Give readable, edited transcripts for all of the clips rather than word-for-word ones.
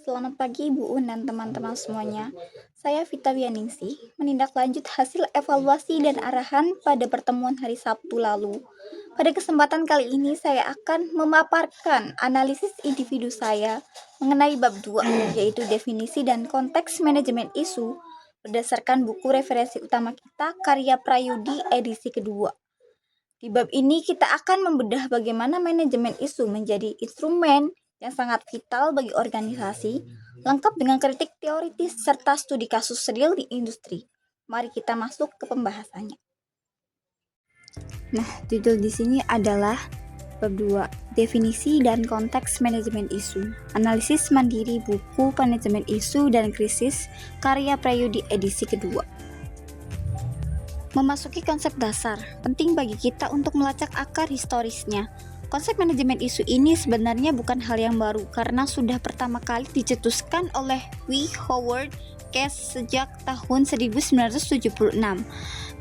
Selamat pagi Bu Un dan teman-teman semuanya. Saya Vita Wianingsih, menindaklanjut hasil evaluasi dan arahan pada pertemuan hari Sabtu lalu. Pada kesempatan kali ini saya akan memaparkan analisis individu saya mengenai bab 2, yaitu definisi dan konteks manajemen isu berdasarkan buku referensi utama kita karya Prayudi edisi kedua. Di bab ini kita akan membedah bagaimana manajemen isu menjadi instrumen yang sangat vital bagi organisasi, lengkap dengan kritik teoritis serta studi kasus real di industri. Mari kita masuk ke pembahasannya. Nah, judul di sini adalah bab 2, definisi dan konteks manajemen isu. Analisis mandiri buku manajemen isu dan krisis karya Prayudi edisi kedua. Memasuki konsep dasar, penting bagi kita untuk melacak akar historisnya. Konsep manajemen isu ini sebenarnya bukan hal yang baru karena sudah pertama kali dicetuskan oleh W. Howard Cass sejak tahun 1976.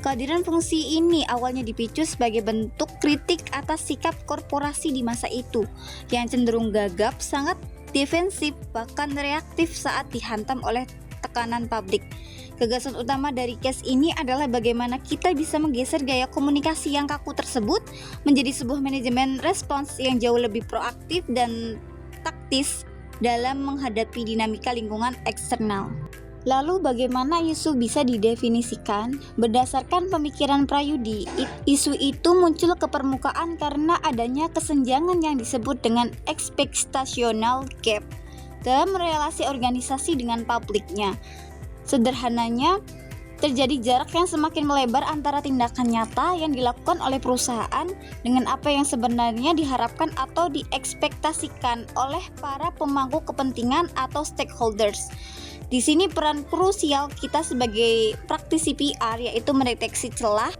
Kehadiran fungsi ini awalnya dipicu sebagai bentuk kritik atas sikap korporasi di masa itu yang cenderung gagap, sangat defensif, bahkan reaktif saat dihantam oleh tekanan publik. Gagasan utama dari case ini adalah bagaimana kita bisa menggeser gaya komunikasi yang kaku tersebut menjadi sebuah manajemen respons yang jauh lebih proaktif dan taktis dalam menghadapi dinamika lingkungan eksternal. Lalu bagaimana isu bisa didefinisikan? Berdasarkan pemikiran Prayudi, isu itu muncul ke permukaan karena adanya kesenjangan yang disebut dengan expectational gap dalam relasi organisasi dengan publiknya. Sederhananya, terjadi jarak yang semakin melebar antara tindakan nyata yang dilakukan oleh perusahaan dengan apa yang sebenarnya diharapkan atau diekspektasikan oleh para pemangku kepentingan atau stakeholders. Di sini peran krusial kita sebagai praktisi PR yaitu mendeteksi celah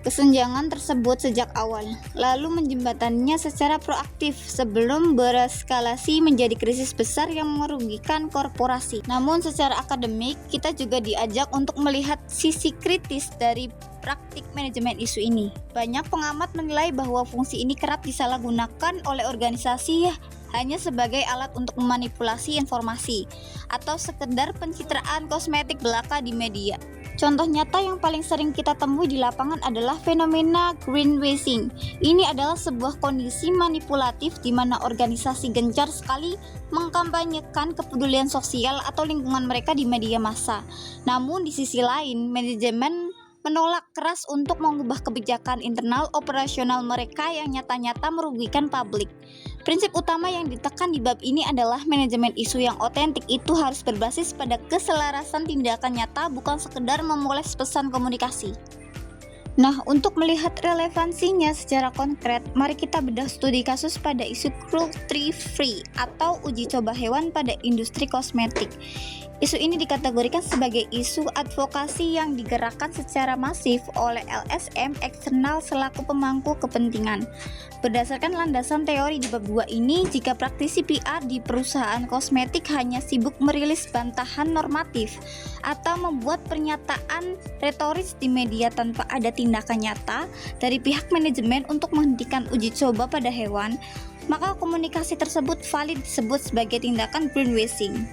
kesenjangan tersebut sejak awal, lalu menjembataninya secara proaktif sebelum bereskalasi menjadi krisis besar yang merugikan korporasi. Namun secara akademik, kita juga diajak untuk melihat sisi kritis dari praktik manajemen isu ini. Banyak pengamat menilai bahwa fungsi ini kerap disalahgunakan oleh organisasi hanya sebagai alat untuk memanipulasi informasi atau sekedar pencitraan kosmetik belaka di media. Contoh nyata yang paling sering kita temui di lapangan adalah fenomena greenwashing. Ini adalah sebuah kondisi manipulatif di mana organisasi gencar sekali mengkampanyekan kepedulian sosial atau lingkungan mereka di media massa. Namun di sisi lain, manajemen menolak keras untuk mengubah kebijakan internal operasional mereka yang nyata-nyata merugikan publik. Prinsip utama yang ditekan di bab ini adalah manajemen isu yang otentik itu harus berbasis pada keselarasan tindakan nyata, bukan sekedar memoles pesan komunikasi. Nah, untuk melihat relevansinya secara konkret, mari kita bedah studi kasus pada isu cruelty-free atau uji coba hewan pada industri kosmetik. Isu ini dikategorikan sebagai isu advokasi yang digerakkan secara masif oleh LSM eksternal selaku pemangku kepentingan. Berdasarkan landasan teori di bab 2 ini, jika praktisi PR di perusahaan kosmetik hanya sibuk merilis bantahan normatif atau membuat pernyataan retoris di media tanpa ada tindakan nyata dari pihak manajemen untuk menghentikan uji coba pada hewan, maka komunikasi tersebut valid disebut sebagai tindakan greenwashing.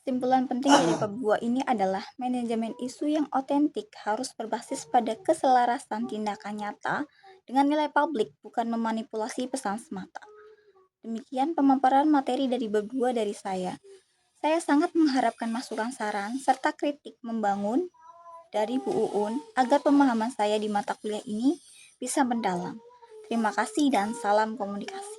Kesimpulan penting dari bab 2 ini adalah manajemen isu yang otentik harus berbasis pada keselarasan tindakan nyata dengan nilai publik, bukan memanipulasi pesan semata. Demikian pemaparan materi dari bab 2 dari saya. Saya sangat mengharapkan masukan saran serta kritik membangun dari Bu Uun agar pemahaman saya di mata kuliah ini bisa mendalam. Terima kasih dan salam komunikasi.